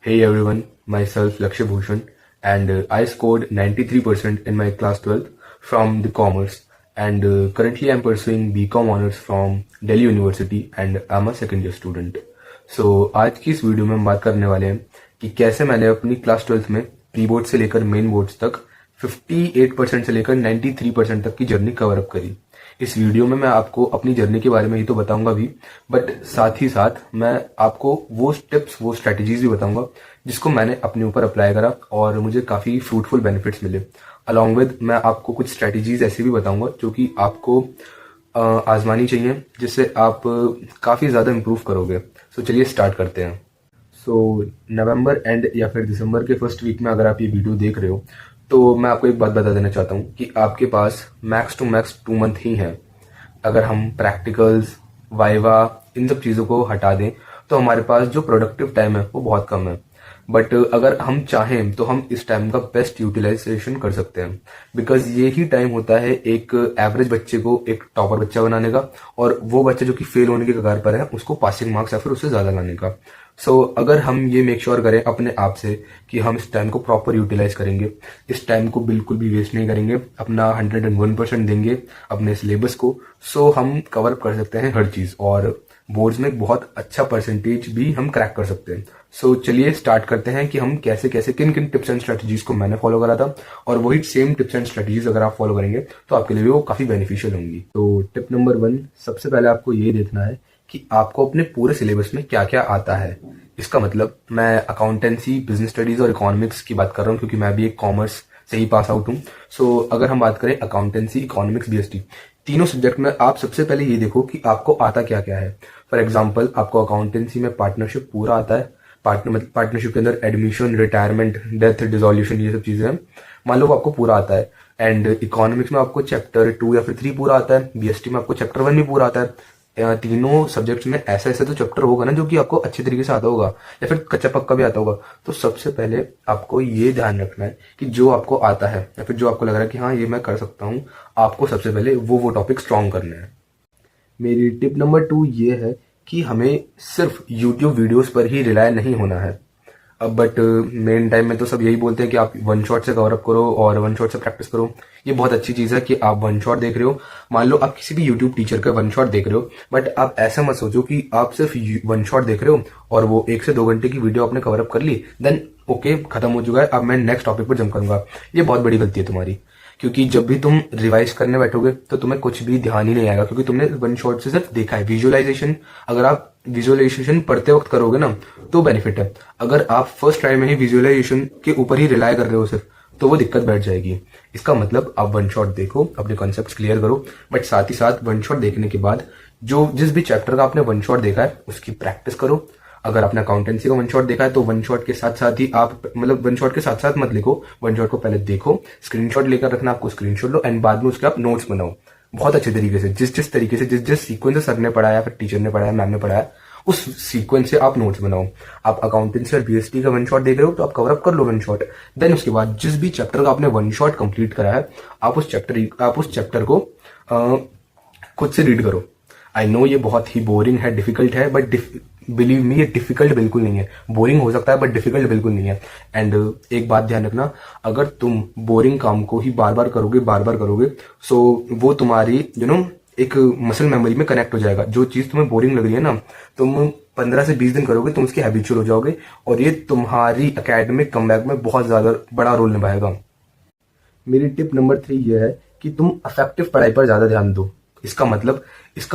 Hey everyone, myself Lakshya Bhushan and I scored 93% in my class 12th from the commerce and currently I'm pursuing BCom honors from Delhi University and I'm a second year student. So आज की इस video में हम बात करने वाले हैं कि कैसे मैंने अपनी क्लास 12th में प्री बोर्ड से लेकर मेन बोर्ड्स तक 58% से लेकर 93% तक की जर्नी कवर अप करी। इस वीडियो में मैं आपको अपनी जर्नी के बारे में ही तो बताऊंगा भी, बट साथ ही साथ मैं आपको वो टिप्स वो स्ट्रेटजीज भी बताऊंगा जिसको मैंने अपने ऊपर अप्लाई करा और मुझे काफी फ्रूटफुल बेनिफिट्स मिले। अलॉन्ग विद मैं आपको कुछ स्ट्रेटजीज ऐसे भी बताऊंगा जो कि आपको आजमानी चाहिए, जिससे आप काफी ज्यादा इंप्रूव करोगे। सो चलिए स्टार्ट करते हैं। सो नवंबर एंड या फिर दिसंबर के फर्स्ट वीक में अगर आप ये वीडियो देख रहे हो तो मैं आपको एक बात बता देना चाहता हूँ कि आपके पास मैक्स टू मैक्स 2 मंथ ही है। अगर हम प्रैक्टिकल्स, वाइवा, इन सब चीज़ों को हटा दें तो हमारे पास जो प्रोडक्टिव टाइम है वो बहुत कम है। बट अगर हम चाहें तो हम इस टाइम का बेस्ट यूटिलाइजेशन कर सकते हैं, बिकॉज ये ही टाइम होता है एक एवरेज बच्चे को एक टॉपर बच्चा बनाने का, और वो बच्चा जो कि फेल होने के कगार पर है उसको पासिंग मार्क्स या फिर उससे ज्यादा लाने का। सो अगर हम ये मेक श्योर करें अपने आप से कि हम इस टाइम को प्रॉपर यूटिलाइज करेंगे, इस टाइम को बिल्कुल भी वेस्ट नहीं करेंगे, अपना 101% देंगे अपने सिलेबस को, सो हम कवर अप कर सकते हैं हर चीज और बोर्ड्स में बहुत अच्छा परसेंटेज भी हम क्रैक कर सकते हैं। सो चलिए स्टार्ट करते हैं कि हम कैसे कैसे किन किन टिप्स एंड स्ट्रेटजीज को मैंने फॉलो करा था, और वही सेम टिप्स एंड स्ट्रेटजीज अगर आप फॉलो करेंगे तो आपके लिए भी वो काफी बेनिफिशियल होंगी। तो टिप नंबर 1, सबसे पहले आपको ये देखना है कि आपको अपने पूरे सिलेबस में क्या क्या आता है। इसका मतलब मैं अकाउंटेंसी, बिजनेस स्टडीज और इकोनॉमिक्स की बात कर रहा हूँ, क्योंकि मैं भी एक कॉमर्स से ही पास आउट हूँ। सो अगर हम बात करें अकाउंटेंसी, इकोनॉमिक्स, बीएसटी, तीनों सब्जेक्ट में आप सबसे पहले ये देखो कि आपको आता क्या क्या है। फॉर एग्जाम्पल आपको अकाउंटेंसी में पार्टनरशिप पूरा आता है। पार्टनरशिप के अंदर एडमिशन, रिटायरमेंट, डेथ, डिसोल्यूशन, ये सब चीजें हैं, मान लो आपको पूरा आता है। एंड इकोनॉमिक्स में आपको चैप्टर 2 या फिर 3 पूरा आता है। बीएसटी में आपको चैप्टर 1 भी पूरा आता है। तीनों सब्जेक्ट्स में ऐसा ऐसा तो चैप्टर होगा ना जो कि आपको अच्छे तरीके से आता होगा या फिर कच्चा पक्का भी आता होगा। तो सबसे पहले आपको ये ध्यान रखना है कि जो आपको आता है या फिर जो आपको लग रहा है कि हाँ ये मैं कर सकता हूँ, आपको सबसे पहले वो टॉपिक स्ट्रॉन्ग करने हैं। मेरी टिप नंबर 2 ये है कि हमें सिर्फ यूट्यूब वीडियोस पर ही रिलाय नहीं होना है। अब बट मेन टाइम में तो सब यही बोलते हैं कि आप वन शॉट से कवर अप करो और वन शॉट से प्रैक्टिस करो। ये बहुत अच्छी चीज है कि आप वन शॉट देख रहे हो। मान लो आप किसी भी यूट्यूब टीचर का वन शॉट देख रहे हो, बट आप ऐसा मत सोचो कि आप सिर्फ वन शॉट देख रहे हो और वो 1 से 2 घंटे की वीडियो आपने कवर अप कर ली, देन ओके खत्म हो चुका है, अब मैं नेक्स्ट टॉपिक पर जंप करूंगा। ये बहुत बड़ी गलती है तुम्हारी, क्योंकि जब भी तुम रिवाइज करने बैठोगे तो तुम्हें कुछ भी ध्यान ही नहीं आएगा, क्योंकि तुमने वन शॉट से सिर्फ देखा है। विजुअलाइजेशन, अगर आप विजुअलाइजेशन पढ़ते वक्त करोगे ना तो बेनिफिट है। अगर आप फर्स्ट ट्राई में ही विजुअलाइजेशन के ऊपर ही रिलाय कर रहे हो सिर्फ, तो वो दिक्कत बैठ जाएगी। इसका मतलब आप वन शॉट देखो, अपने कॉन्सेप्ट्स क्लियर करो, बट साथ ही साथ वन शॉट देखने के बाद जो जिस भी चैप्टर का आपने वन शॉट देखा है उसकी प्रैक्टिस करो। अगर आपने अकाउंटेंसी का वन शॉट देखा है तो वन शॉट के साथ साथ ही आप, मतलब वन शॉट के साथ साथ मत लिखो, वन शॉट को पहले देखो, स्क्रीनशॉट लेकर रखना, आपको स्क्रीनशॉट लो एंड बाद में उसके आप नोट्स बनाओ बहुत अच्छे तरीके से। जिस तरीके से जिस सीक्वेंस से सर ने पढ़ाया, फिर टीचर ने पढ़ाया, मैम ने पढ़ाया, उस सीक्वेंस से आप नोट्स बनाओ। आप अकाउंटेंसी और बीएसटी का वन शॉट देख रहे हो तो आप कवर अप कर लो वन शॉट। देन उसके बाद जिस भी चैप्टर का आपने वन शॉट कंप्लीट करा है, आप उस चैप्टर को खुद से रीड करो। आई नो ये बहुत ही बोरिंग है, डिफिकल्ट है, बट बिलीव मी ये डिफिकल्ट बिल्कुल नहीं है। बोरिंग हो सकता है बट डिफिकल्ट बिल्कुल नहीं है। एंड एक बात ध्यान रखना, अगर तुम बोरिंग काम को ही बार बार करोगे सो वो तुम्हारी एक मसल मेमोरी में कनेक्ट हो जाएगा। जो चीज तुम्हें बोरिंग लग रही है ना, तुम 15 से 20 दिन करोगे, तुम उसके हैबिचुअल हो जाओगे और ये तुम्हारी एकेडमिक कमबैक में बहुत ज्यादा बड़ा रोल निभाएगा। मेरी टिप नंबर 3 ये है कि तुम अफेक्टिव पढ़ाई पर ज्यादा ध्यान दो। इसका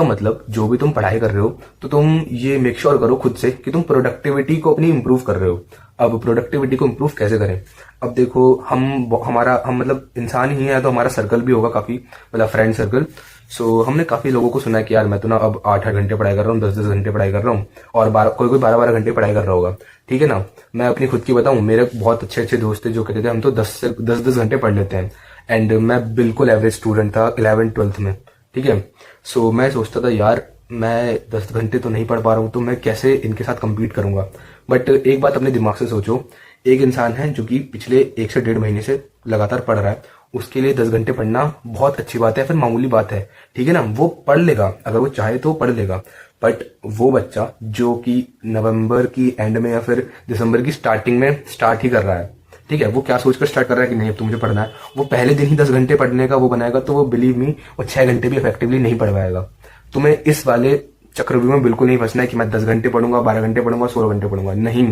मतलब जो भी तुम पढ़ाई कर रहे हो तो तुम ये मेक श्योर करो खुद से कि तुम प्रोडक्टिविटी को अपनी इंप्रूव कर रहे हो। अब प्रोडक्टिविटी को इंप्रूव कैसे करें? अब देखो हम मतलब इंसान ही है तो हमारा सर्कल भी होगा काफी, मतलब फ्रेंड सर्कल। सो हमने काफी लोगों को सुना है कि यार मैं तो ना अब 8-8 घंटे पढ़ाई कर रहा हूँ, 10-10 घंटे पढ़ाई कर रहा हूँ, और कोई 12-12 घंटे पढ़ाई कर रहा होगा। ठीक है ना, मैं अपनी खुद की बताऊं, मेरे बहुत अच्छे दोस्त थे जो कहते थे हम तो 10 घंटे पढ़ लेते हैं। एंड मैं बिल्कुल एवरेज स्टूडेंट था 11th-12th में। ठीक है, सो मैं सोचता था यार मैं 10 घंटे तो नहीं पढ़ पा रहा हूँ, तो मैं कैसे इनके साथ कम्पीट करूंगा। बट एक बात अपने दिमाग से सोचो, एक इंसान है जो कि पिछले 1 से 1.5 महीने से लगातार पढ़ रहा है उसके लिए 10 घंटे पढ़ना बहुत अच्छी बात है, फिर मामूली बात है, ठीक है ना। वो पढ़ लेगा, अगर वो चाहे तो पढ़ लेगा। बट वो बच्चा जो कि नवंबर की एंड में या फिर दिसंबर की स्टार्टिंग में स्टार्ट ही कर रहा है, ठीक है, वो क्या सोचकर स्टार्ट कर रहा है कि नहीं अब तो मुझे पढ़ना है, वो पहले दिन ही 10 घंटे पढ़ने का वो बनाएगा, तो वो बिलीव मी वो 6 घंटे भी इफेक्टिवली नहीं पढ़ पाएगा। तुम्हें इस वाले चक्रव्यूह में बिल्कुल नहीं फंसना है कि मैं 10 घंटे पढ़ूंगा, 12 घंटे पढ़ूंगा, 16 घंटे पढ़ूंगा, नहीं।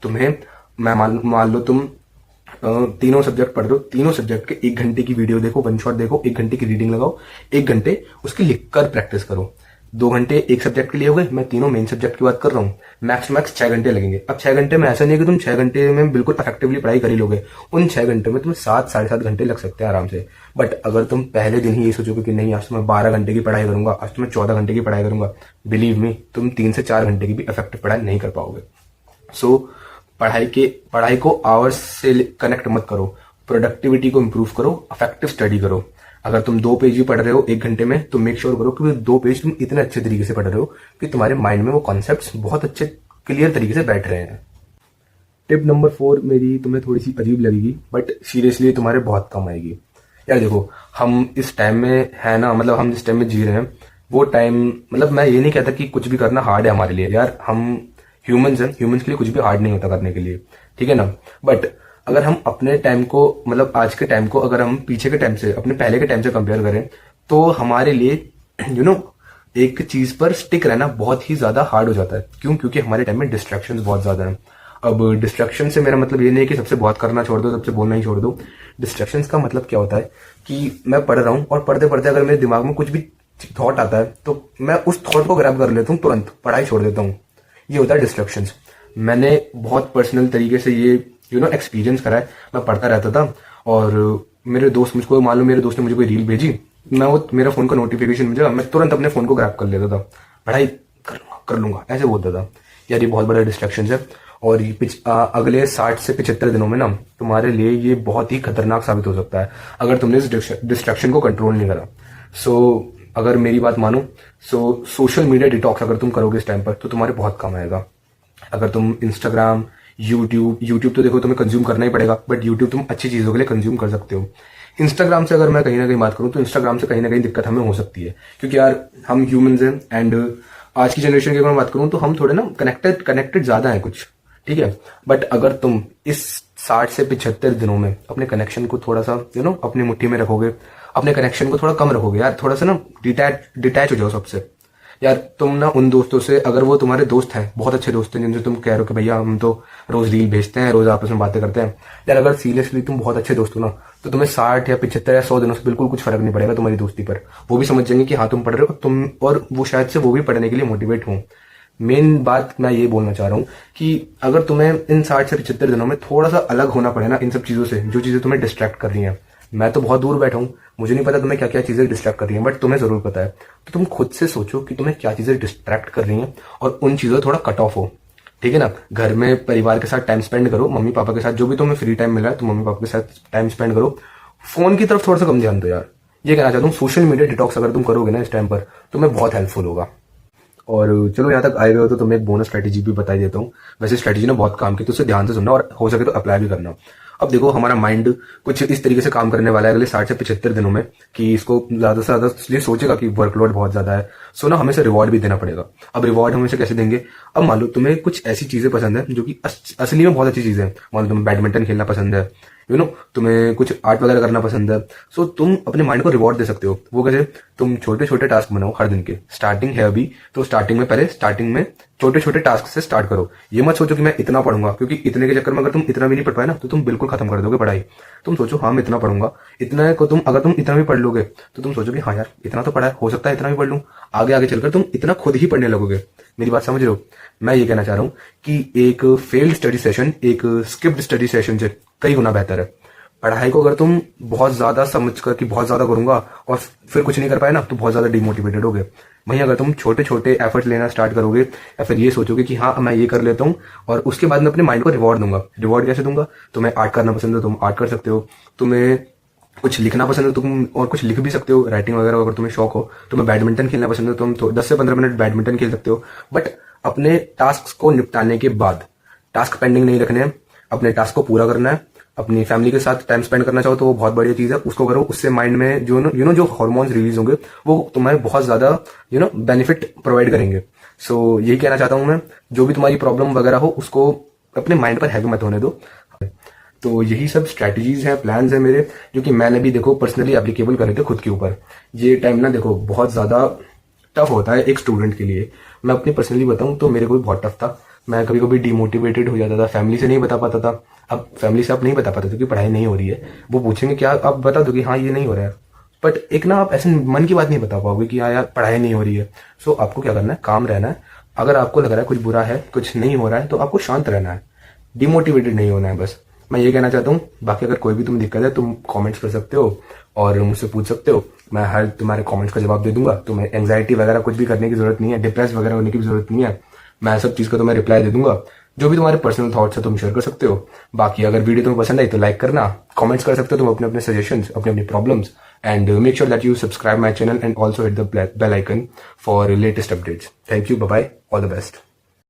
तुम्हें, मैं मान लो तुम तीनों सब्जेक्ट पढ़ रहे हो, तीनों सब्जेक्ट के 1 घंटे की वीडियो देखो, वन शॉट देखो, 1 घंटे की रीडिंग लगाओ, 1 घंटे उसकी लिखकर प्रैक्टिस करो। 2 घंटे एक सब्जेक्ट के लिए हो गए, मैं तीनों मेन सब्जेक्ट की बात कर रहा हूँ। मैक्स टू मैक्स 6 घंटे लगेंगे। अब 6 घंटे में ऐसा नहीं है कि तुम 6 घंटे में बिल्कुल इफेक्टिवली पढ़ाई कर ही लोगे, उन 6 घंटे में तुम्हें 7 साढ़े 7 घंटे लग सकते हैं आराम से। बट अगर तुम पहले दिन ही ये सोचोगे कि नहीं आज तो मैं 12 घंटे की पढ़ाई करूंगा, आज तो मैं 14 घंटे की पढ़ाई करूंगा, बिलीव मी तुम 3 से 4 घंटे की भी इफेक्टिव पढ़ाई नहीं कर पाओगे। सो पढ़ाई को आवर्स से कनेक्ट मत करो, प्रोडक्टिविटी को इंप्रूव करो, इफेक्टिव स्टडी करो। अगर तुम 2 पेज भी पढ़ रहे हो 1 घंटे में, तो मेक श्योर करो कि वो 2 पेज तुम इतने अच्छे तरीके से पढ़ रहे हो कि तुम्हारे माइंड में वो कॉन्सेप्ट्स बहुत अच्छे क्लियर तरीके से बैठ रहे हैं। टिप नंबर 4 मेरी तुम्हें थोड़ी सी अजीब लगेगी, बट सीरियसली तुम्हारे बहुत काम आएगी। यार देखो, हम इस टाइम में है ना, मतलब हम जिस टाइम में जी रहे हैं वो टाइम, मतलब मैं ये नहीं कहता कि कुछ भी करना हार्ड है हमारे लिए, यार हम ह्यूमंस हैं, ह्यूमंस के लिए कुछ भी हार्ड नहीं होता करने के लिए, ठीक है ना। बट अगर हम अपने टाइम को, मतलब आज के टाइम को अगर हम पीछे के टाइम से, अपने पहले के टाइम से कंपेयर करें, तो हमारे लिए एक चीज पर स्टिक रहना बहुत ही ज्यादा हार्ड हो जाता है। क्यों? क्योंकि हमारे टाइम में डिस्ट्रैक्शंस बहुत ज्यादा हैं। अब डिस्ट्रैक्शन से मेरा मतलब ये नहीं है कि सबसे बात करना छोड़ दो, सबसे बोलना ही छोड़ दो। डिस्ट्रैक्शंस का मतलब क्या होता है कि मैं पढ़ रहा हूं और पढ़ते पढ़ते अगर मेरे दिमाग में कुछ भी थॉट आता है तो मैं उस थॉट को ग्रैब कर लेता हूँ, तुरंत पढ़ाई छोड़ देता हूँ। ये होता है डिस्ट्रैक्शंस। मैंने बहुत पर्सनल तरीके से ये एक्सपीरियंस करा है। मैं पढ़ता रहता था और मेरे दोस्त मुझको, मान लो मेरे दोस्त ने मुझे कोई रील भेजी, मैं वो मेरा फोन का नोटिफिकेशन मिला, मैं तुरंत अपने फोन को ग्रैब कर लेता था, पढ़ाई कर लूंगा ऐसे बोलता था। यार ये बहुत बड़ा डिस्ट्रैक्शन है और ये अगले 60 से 75 दिनों में ना तुम्हारे लिए ये बहुत ही खतरनाक साबित हो सकता है अगर तुमने इस डिस्ट्रैक्शन को कंट्रोल नहीं करा। सो अगर मेरी बात मानो, सोशल मीडिया डिटॉक्स अगर तुम करोगे इस टाइम पर तो तुम्हारे बहुत काम आएगा। अगर तुम इंस्टाग्राम, यूट्यूब तो देखो तुम्हें कंज्यूम करना ही पड़ेगा, बट यूट्यूब तुम अच्छी चीजों के लिए कंज्यूम कर सकते हो। इंस्टाग्राम से अगर मैं कहीं ना कहीं बात करूं तो इंस्टाग्राम से कहीं ना कहीं दिक्कत हमें हो सकती है, क्योंकि यार हम ह्यूमंस हैं एंड आज की जनरेशन की अगर मैं बात करूं तो हम थोड़े ना कनेक्टेड ज्यादा है कुछ, ठीक है। बट अगर तुम इस 60 से 75 दिनों में अपने कनेक्शन को थोड़ा सा अपनी मुट्ठी में रखोगे, अपने कनेक्शन को थोड़ा कम रखोगे, यार थोड़ा सा ना डिटैच हो जाओ सबसे। यार तुम ना उन दोस्तों से, अगर वो तुम्हारे दोस्त हैं, बहुत अच्छे दोस्त हैं, जिनसे तुम कह रहे हो कि भैया हम तो रोज रील भेजते हैं, रोज आपस में बातें करते हैं, यार अगर सीरियसली तुम बहुत अच्छे दोस्त हो ना तो तुम्हें 60 या 75 या 100 दिनों से बिल्कुल कुछ फर्क नहीं पड़ेगा तुम्हारी दोस्ती पर। वो भी समझ जाएंगे कि हाँ तुम पढ़ रहे हो, तुम, और वो शायद से वो भी पढ़ने के लिए मोटिवेट हो। मेन बात मैं ये बोलना चाह रहा हूँ कि अगर तुम्हें इन 60 से 75 दिनों में थोड़ा सा अलग होना पड़े ना इन सब चीजों से, जो चीजें तुम्हें डिस्ट्रैक्ट कर रही हैं। मैं तो बहुत दूर बैठा हूँ, मुझे नहीं पता तुम्हें क्या क्या चीजें डिस्ट्रैक्ट कर रही हैं, बट तुम्हें जरूर पता है। तो तुम खुद से सोचो कि तुम्हें क्या चीजें डिस्ट्रैक्ट कर रही हैं और उन चीजों से थोड़ा कट ऑफ हो, ठीक है ना। घर में परिवार के साथ टाइम स्पेंड करो, मम्मी पापा के साथ, जो भी तुम्हें फ्री टाइम मिला है तो मम्मी पापा के साथ टाइम स्पेंड करो। फोन की तरफ थोड़ा सा कम ध्यान दो यार, ये कहना चाहता हूँ। सोशल मीडिया डिटॉक्स अगर तुम करोगे ना इस टाइम पर, तुम्हें बहुत हेल्पफुल होगा। और चलो यहाँ तक आए गए हो तो तुम्हें एक बोनस स्ट्रेटेजी भी बता देता हूँ। वैसे स्ट्रेटेजी ने बहुत काम की, तो उसे ध्यान से सुनना और हो सके तो अप्लाई भी करना। अब देखो, हमारा माइंड कुछ इस तरीके से काम करने वाला है अगले 60 से 75 दिनों में कि इसको ज्यादा से ज्यादा इसलिए सोचेगा कि वर्कलोड बहुत ज्यादा है, सो ना हमें से रिवॉर्ड भी देना पड़ेगा। अब रिवॉर्ड हमें से कैसे देंगे? अब मान लो तुम्हें कुछ ऐसी चीजें पसंद है जो कि असली में बहुत अच्छी चीजें हैं। मान लो तुम्हें बैडमिंटन खेलना पसंद है, तुम्हें कुछ आर्ट वगैरह करना पसंद है, सो तुम अपने माइंड को रिवॉर्ड दे सकते हो। वो कैसे? तुम छोटे छोटे टास्क बनाओ हर दिन के। स्टार्टिंग है अभी, तो स्टार्टिंग में छोटे छोटे टास्क से स्टार्ट करो। ये मत सोचो कि मैं इतना पढ़ूंगा, क्योंकि इतने के चक्कर में अगर तुम इतना भी नहीं पढ़ पाए ना तो तुम बिल्कुल खत्म कर दोगे पढ़ाई। तुम सोचो हाँ मैं इतना पढ़ूंगा, इतना को अगर तुम इतना भी पढ़ लोगे तो तुम सोचोगे हाँ यार इतना तो पढ़ा है, हो सकता है इतना भी पढ़ लूं। आगे आगे चलकर तुम इतना खुद ही पढ़ने लगोगे। मेरी बात समझ रहे हो? मैं ये कहना चाह रहा हूँ कि एक फेल्ड स्टडी सेशन एक स्किप्ड स्टडी सेशन से कई गुना बेहतर है। पढ़ाई को अगर तुम बहुत ज्यादा समझ कर कि बहुत ज्यादा करूंगा और फिर कुछ नहीं कर पाए ना तो बहुत ज्यादा डिमोटिवेटेड होगे। वहीं अगर तुम छोटे छोटे एफर्ट लेना स्टार्ट करोगे या फिर ये सोचोगे कि हाँ मैं ये कर लेता हूँ और उसके बाद मैं अपने माइंड को रिवॉर्ड दूंगा। रिवॉर्ड कैसे दूंगा? तुम्हें आर्ट करना पसंद है, तुम आर्ट कर सकते हो। तुम्हें कुछ लिखना पसंद है, तुम और कुछ लिख भी सकते हो, राइटिंग वगैरह अगर तुम्हें शौक हो। तुम्हें बैडमिंटन खेलना पसंद है, तुम 10 से 15 मिनट बैडमिंटन खेल सकते हो। बट अपने टास्क को निपटाने के बाद, टास्क पेंडिंग नहीं रखने हैं, अपने टास्क को पूरा करना है। अपनी फैमिली के साथ टाइम स्पेंड करना चाहो तो वो बहुत बढ़िया चीज़ है, उसको करो। उससे माइंड में जो जो हार्मोन्स रिलीज होंगे वो तुम्हें बहुत ज़्यादा बेनिफिट प्रोवाइड करेंगे। सो यही कहना चाहता हूँ मैं, जो भी तुम्हारी प्रॉब्लम वगैरह हो उसको अपने माइंड पर हैवी मत होने दो। तो यही सब स्ट्रैटेजीज हैं, प्लान्स हैं मेरे, जो कि मैंने भी देखो पर्सनली एप्लीकेबल करे थे खुद के ऊपर। ये टाइम ना देखो बहुत ज़्यादा टफ होता है एक स्टूडेंट के लिए। मैं अपनी पर्सनली बताऊं तो मेरे को भी बहुत टफ था। मैं कभी कभी डिमोटिवेटेड हो जाता था, फैमिली से नहीं बता पाता था। अब फैमिली से आप नहीं बता पाते थे कि पढ़ाई नहीं हो रही है, वो पूछेंगे क्या, आप बता दो कि हाँ ये नहीं हो रहा है, बट एक ना आप ऐसे मन की बात नहीं बता पाओगे कि हाँ यार पढ़ाई नहीं हो रही है। सो आपको क्या करना है, काम रहना है। अगर आपको लग रहा है कुछ बुरा है, कुछ नहीं हो रहा है, तो आपको शांत रहना है, डिमोटिवेटेड नहीं होना है। बस मैं ये कहना चाहता हूँ। बाकी अगर कोई भी तुम दिक्कत है तुम कमेंट्स कर सकते हो और मुझसे पूछ सकते हो, मैं हर तुम्हारे कमेंट्स का जवाब दे दूंगा। तुम्हें एंग्जाइटी वगैरह कुछ भी करने की जरूरत नहीं है, डिप्रेस वगैरह होने की भी जरूरत नहीं है, मैं सब चीज़ का तुम्हें रिप्लाई दे दूंगा। जो भी तुम्हारे पर्सनल थॉट्स है तुम शेयर कर सकते हो। बाकी अगर वीडियो तुम्हें पसंद आई तो लाइक करना, कमेंट्स कर सकते हो तुम अपने अपने सजेशंस, अपने अपने problems, and make sure that you subscribe my channel and also hit the bell icon for latest updates. Thank you, bye bye, all the best.